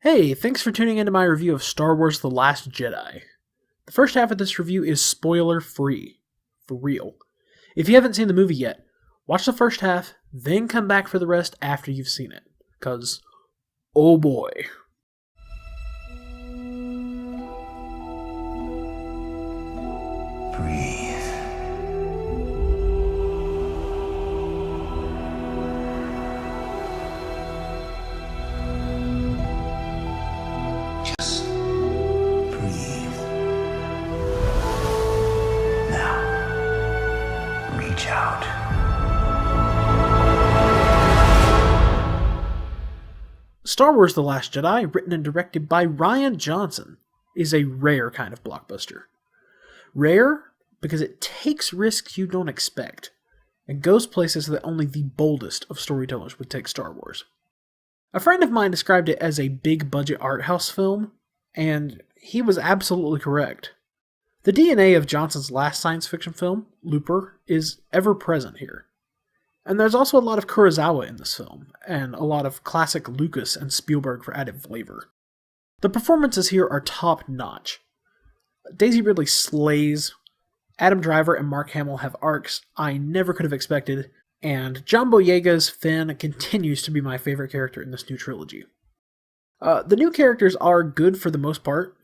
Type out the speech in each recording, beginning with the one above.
Hey, thanks for tuning into my review of Star Wars The Last Jedi. The first half of this review is spoiler free. For real. If you haven't seen the movie yet, watch the first half, then come back for the rest after you've seen it. Because, oh boy. Breathe. Just breathe. Now, reach out. Star Wars The Last Jedi, written and directed by Rian Johnson, is a rare kind of blockbuster. Rare because it takes risks you don't expect, and goes places that only the boldest of storytellers would take Star Wars. A friend of mine described it as a big-budget art house film, and he was absolutely correct. The DNA of Johnson's last science fiction film, Looper, is ever present here. And there's also a lot of Kurosawa in this film, and a lot of classic Lucas and Spielberg for added flavor. The performances here are top-notch. Daisy Ridley slays, Adam Driver and Mark Hamill have arcs I never could have expected, and John Boyega's Finn continues to be my favorite character in this new trilogy. The new characters are good for the most part.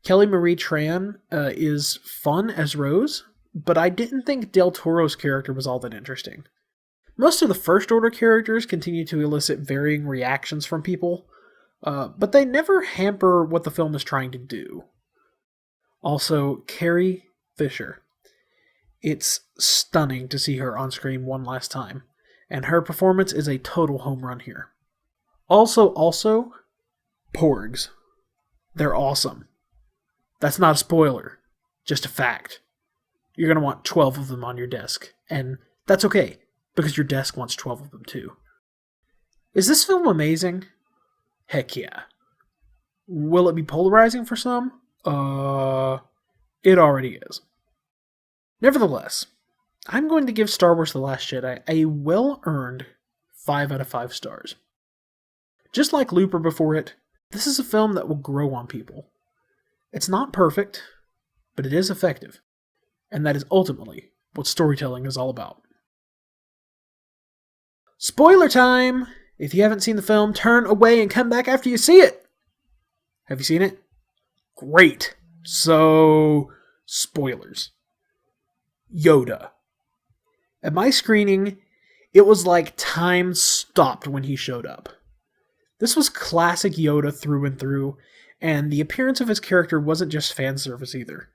Kelly Marie Tran is fun as Rose, but I didn't think Del Toro's character was all that interesting. Most of the First Order characters continue to elicit varying reactions from people, but they never hamper what the film is trying to do. Also, Carrie Fisher. It's stunning to see her on screen one last time, and her performance is a total home run here. Also, Porgs. They're awesome. That's not a spoiler, just a fact. You're going to want 12 of them on your desk, and that's okay, because your desk wants 12 of them too. Is this film amazing? Heck yeah. Will it be polarizing for some? It already is. Nevertheless, I'm going to give Star Wars The Last Jedi a well-earned 5 out of 5 stars. Just like Looper before it, this is a film that will grow on people. It's not perfect, but it is effective, and that is ultimately what storytelling is all about. Spoiler time! If you haven't seen the film, turn away and come back after you see it! Have you seen it? Great! So, spoilers. Yoda. At my screening, it was like time stopped when he showed up. This was classic Yoda through and through, and the appearance of his character wasn't just fan service either.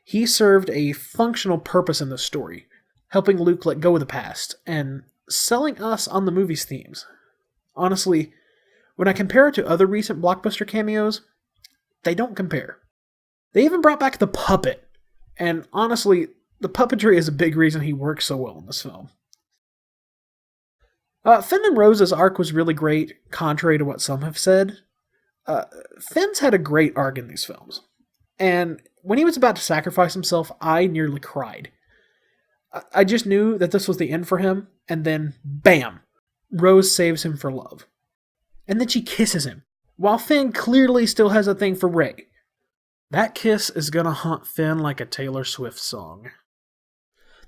He served a functional purpose in the story, helping Luke let go of the past, and selling us on the movie's themes. Honestly, when I compare it to other recent blockbuster cameos, they don't compare. They even brought back the puppet, and honestly, the puppetry is a big reason he works so well in this film. Finn and Rose's arc was really great, contrary to what some have said. Finn's had a great arc in these films, and when he was about to sacrifice himself, I nearly cried. I just knew that this was the end for him, and then, bam! Rose saves him for love. And then she kisses him, while Finn clearly still has a thing for Rey. That kiss is gonna haunt Finn like a Taylor Swift song.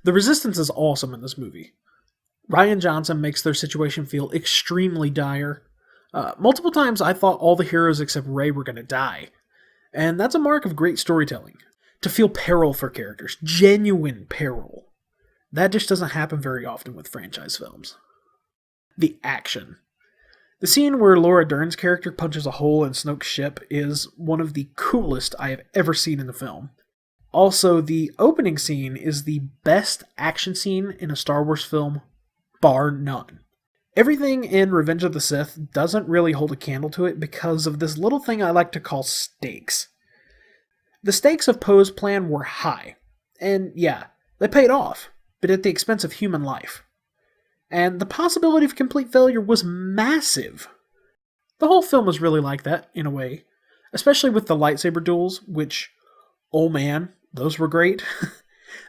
The Resistance is awesome in this movie. Rian Johnson makes their situation feel extremely dire. Multiple times I thought all the heroes except Rey were gonna die. And that's a mark of great storytelling. To feel peril for characters. Genuine peril. That just doesn't happen very often with franchise films. The action. The scene where Laura Dern's character punches a hole in Snoke's ship is one of the coolest I have ever seen in the film. Also, the opening scene is the best action scene in a Star Wars film, bar none. Everything in Revenge of the Sith doesn't really hold a candle to it because of this little thing I like to call stakes. The stakes of Poe's plan were high, and yeah, they paid off, but at the expense of human life. And the possibility of complete failure was massive. The whole film was really like that, in a way. Especially with the lightsaber duels, which, oh man, those were great.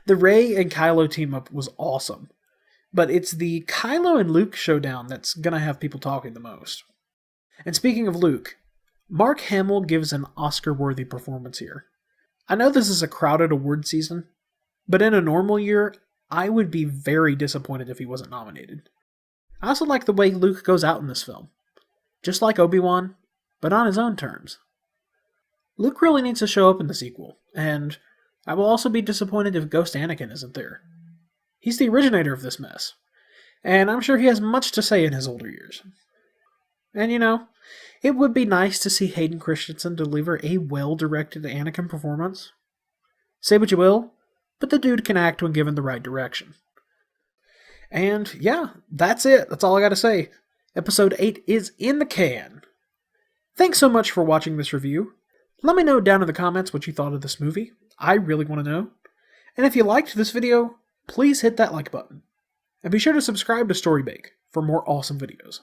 The Rey and Kylo team-up was awesome. But it's the Kylo and Luke showdown that's gonna have people talking the most. And speaking of Luke, Mark Hamill gives an Oscar-worthy performance here. I know this is a crowded award season, but in a normal year, I would be very disappointed if he wasn't nominated. I also like the way Luke goes out in this film. Just like Obi-Wan, but on his own terms. Luke really needs to show up in the sequel, and I will also be disappointed if Ghost Anakin isn't there. He's the originator of this mess, and I'm sure he has much to say in his older years. And it would be nice to see Hayden Christensen deliver a well-directed Anakin performance. Say what you will, but the dude can act when given the right direction. And yeah, that's it. That's all I gotta say. Episode 8 is in the can. Thanks so much for watching this review. Let me know down in the comments what you thought of this movie. I really want to know. And if you liked this video, please hit that like button. And be sure to subscribe to Storybake for more awesome videos.